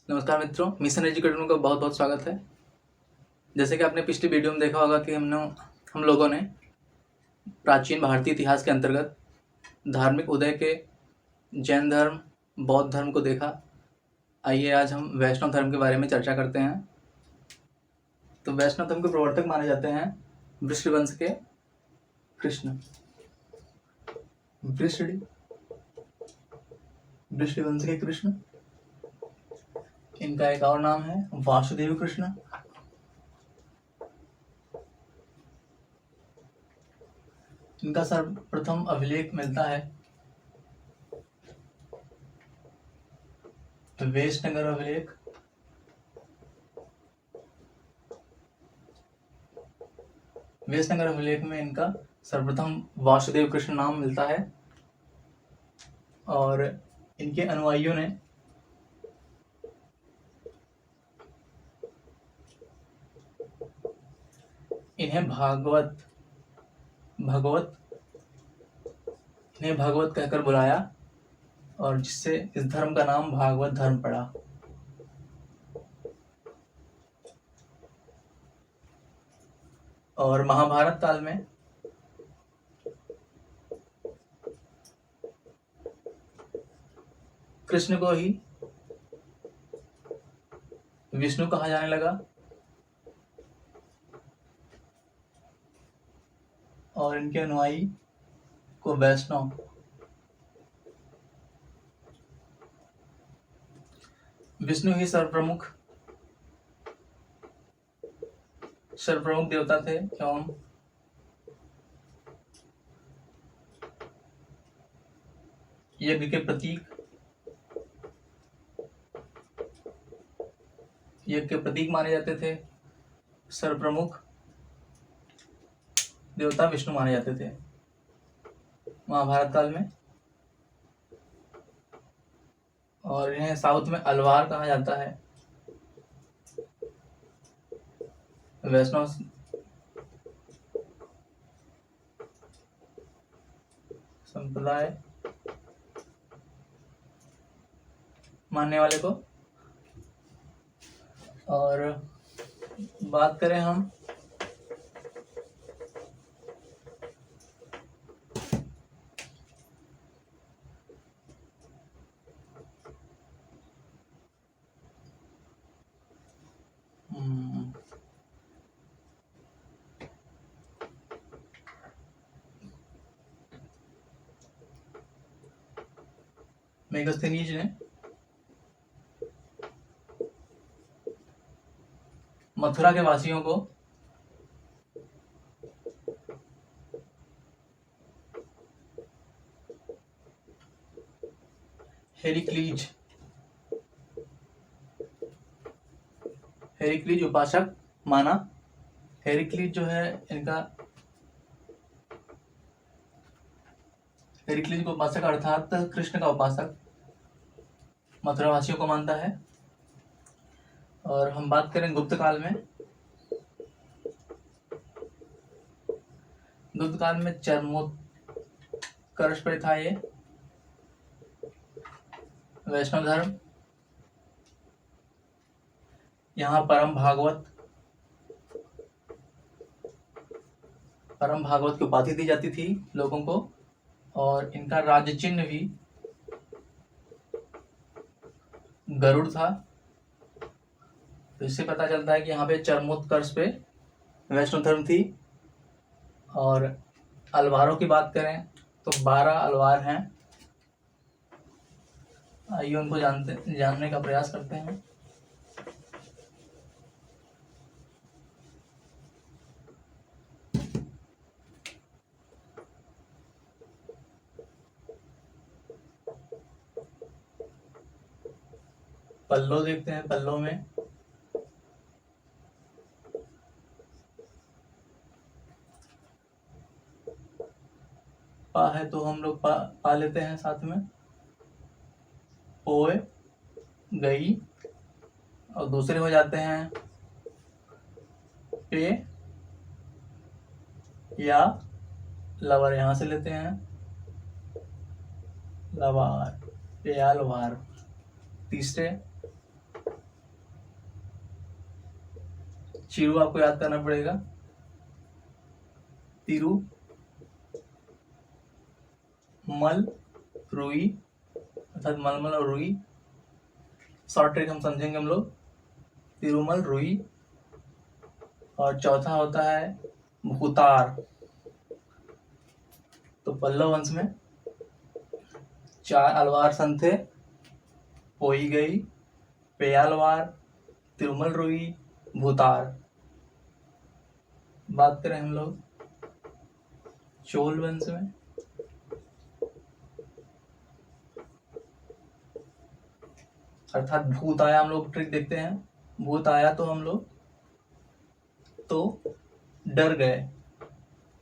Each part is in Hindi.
नमस्कार मित्रों, मिशन एजुकेटर में का बहुत बहुत स्वागत है। जैसे कि आपने पिछली वीडियो में देखा होगा कि हम लोगों ने प्राचीन भारतीय इतिहास के अंतर्गत धार्मिक उदय के जैन धर्म, बौद्ध धर्म को देखा। आइए आज हम वैष्णव धर्म के बारे में चर्चा करते हैं। तो वैष्णव धर्म के प्रवर्तक माने जाते हैं वृषवंश के कृष्ण। वृषवंश के कृष्ण, इनका एक और नाम है वासुदेव कृष्ण। इनका सर्वप्रथम अभिलेख मिलता है वेशनगर अभिलेख। वेशनगर अभिलेख में इनका सर्वप्रथम वासुदेव कृष्ण नाम मिलता है और इनके अनुयायियों ने इन्हें भगवत कहकर बुलाया और जिससे इस धर्म का नाम भागवत धर्म पड़ा। और महाभारत काल में कृष्ण को ही विष्णु कहा जाने लगा और इनके अनुयायी को वैष्णव। विष्णु ही सर्वप्रमुख देवता थे एवं यज्ञ के प्रतीक माने जाते थे। सर्वप्रमुख देवता विष्णु माने जाते थे महाभारत काल में। और इन्हें साउथ में अलवार कहा जाता है। वैष्णव संप्रदाय मानने वाले को। और बात करें हम मेगस्थनीज ने मथुरा के वासियों को हेरिक्लीज उपासक माना। हेरिक्लीज जो है इनका हेरिक्लीज को उपासक अर्थात कृष्ण का उपासक मथुरा वासियों को मानता है। और हम बात करें गुप्त काल में चरमोत्कर्ष पर था ये वैष्णव धर्म। यहाँ परम भागवत की उपाधि दी जाती थी लोगों को। और इनका राज्य चिन्ह भी गरुड़ था। तो इससे पता चलता है कि यहाँ पे चरमोत्कर्ष पे वैष्णव धर्म थी। और अलवारों की बात करें तो 12 अलवार हैं। आइए उनको जानने का प्रयास करते हैं। पल्लो देखते हैं। पल्लो में पा है तो हम लोग पा लेते हैं साथ में। ओए गई और दूसरे हो जाते हैं पे या लवर। यहां से लेते हैं लवार पे या लवार। तीसरे चिरू आपको याद करना पड़ेगा, तिरुमल रुई, अर्थात मलमल और रुई। शॉर्ट ट्रिक हम समझेंगे हम लोग, तिरुमल रुई। और चौथा होता है भूतार। तो पल्लव वंश में 4 अलवार संत थे, पोईगई, पेयालवार, तिरुमल रुई, भूतार। बात करें हम लोग चोल वंश में, अर्थात भूत आया, हम लोग ट्रिक देखते हैं। भूत आया तो हम लोग तो डर गए,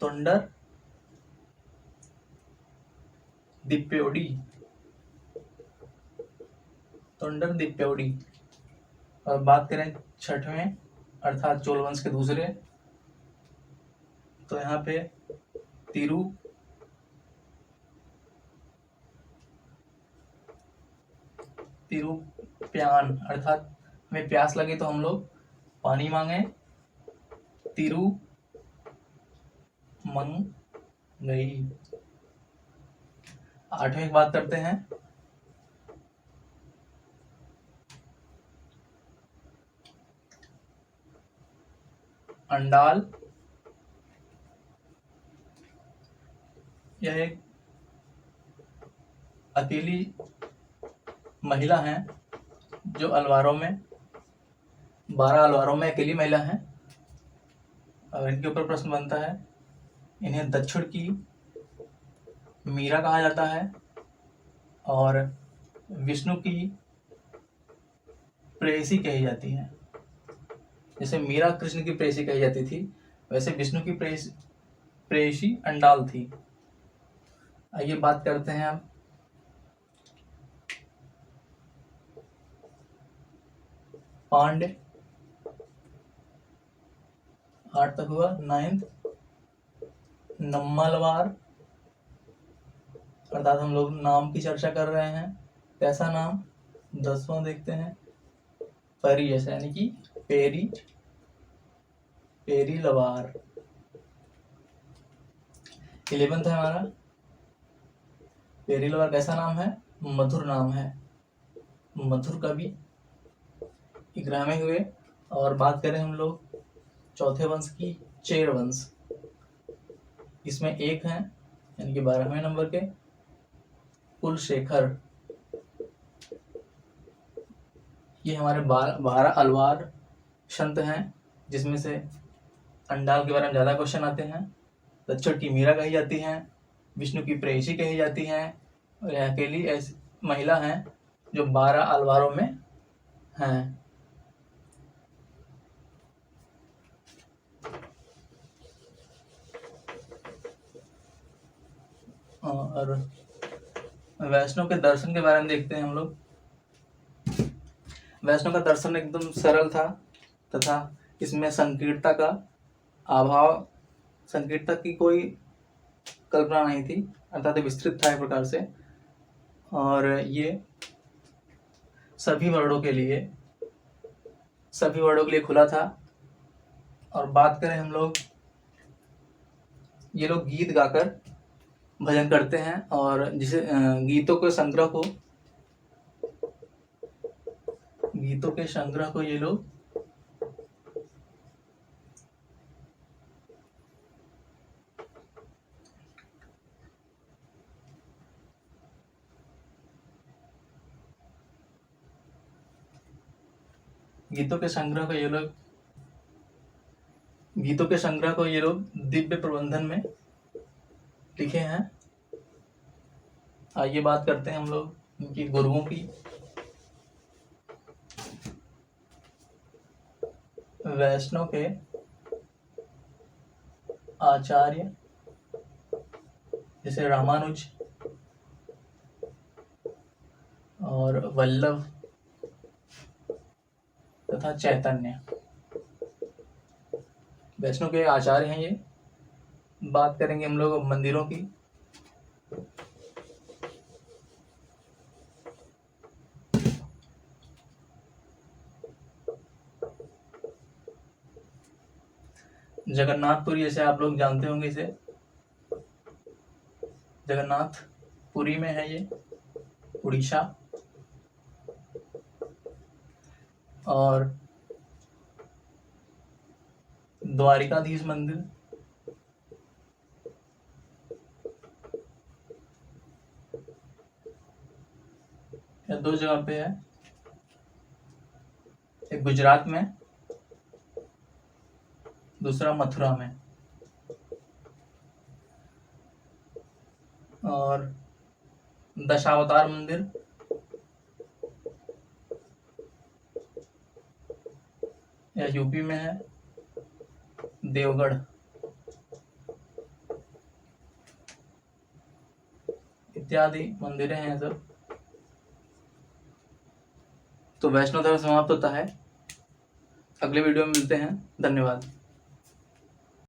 तोंडर दिप्योडी, तोंडर दिप्योडी। और बात करें छठवें अर्थात चोल वंश के दूसरे, तो यहाँ पे तिरुप्यान, अर्थात हमें प्यास लगे तो हम लोग पानी मांगे, तिरुमंगई। 8वें की बात करते हैं, अंडाल। यह एक अकेली महिला है जो 12 अलवारों में अकेली महिला है। और इनके ऊपर प्रश्न बनता है, इन्हें दक्षिण की मीरा कहा जाता है और विष्णु की प्रेयसी कही जाती है। जैसे मीरा कृष्ण की प्रेयसी कही जाती थी, वैसे विष्णु की प्रेयसी अंडाल थी। आइए बात करते हैं अब पांडे। 8 तक हुआ। 9th नम्मलवार, अर्थात हम लोग नाम की चर्चा कर रहे हैं, कैसा नाम। 10वां देखते हैं, परी जैसा, यानी कि पेरी लवार। 11th है हमारा पेरी लवार, कैसा नाम है, मधुर नाम है, मधुर कवि। 11वें हुए। और बात करें हम लोग चौथे वंश की, चेर वंश। इसमें एक है, यानी कि 12वें नंबर के कुलशेखर। ये हमारे 12 अलवार संत हैं, जिसमें से अंडाल के बारे में ज्यादा क्वेश्चन आते हैं। दक्षिण की मीरा कही जाती हैं, विष्णु की प्रेयसी कही जाती हैं, और यह अकेली ऐसी महिला है जो 12 अलवारों में हैं। और वैष्णव के दर्शन के बारे में देखते हैं हम लोग। वैष्णव का दर्शन एकदम सरल था तथा इसमें संकीर्णता का अभाव, संकीर्णता की कोई कल्पना नहीं थी, अर्थात विस्तृत था एक प्रकार से। और ये सभी वर्णों के लिए खुला था। और बात करें हम लोग, ये लोग गीत गाकर भजन करते हैं, और जिसे गीतों के संग्रह को ये लोग गीतों के संग्रह को ये लोग दिव्य प्रबंधन में लिखे हैं। आइए बात करते हैं हम लोग इनकी गुरुओं की। वैष्णव के आचार्य जैसे रामानुज और वल्लभ तथा चैतन्य, वैष्णव के आचार्य हैं ये। बात करेंगे हम लोग मंदिरों की। जगन्नाथपुरी, जैसे आप लोग जानते होंगे इसे, जगन्नाथपुरी में है ये, उड़ीसा। और द्वारिकाधीश मंदिर, यह 2 जगह पे है, एक गुजरात में, दूसरा मथुरा में। और दशावतार मंदिर, यह यूपी में है, देवगढ़। इत्यादि मंदिरें हैं सब। तो वैष्णो धर्म समाप्त होता है। अगले वीडियो में मिलते हैं। धन्यवाद।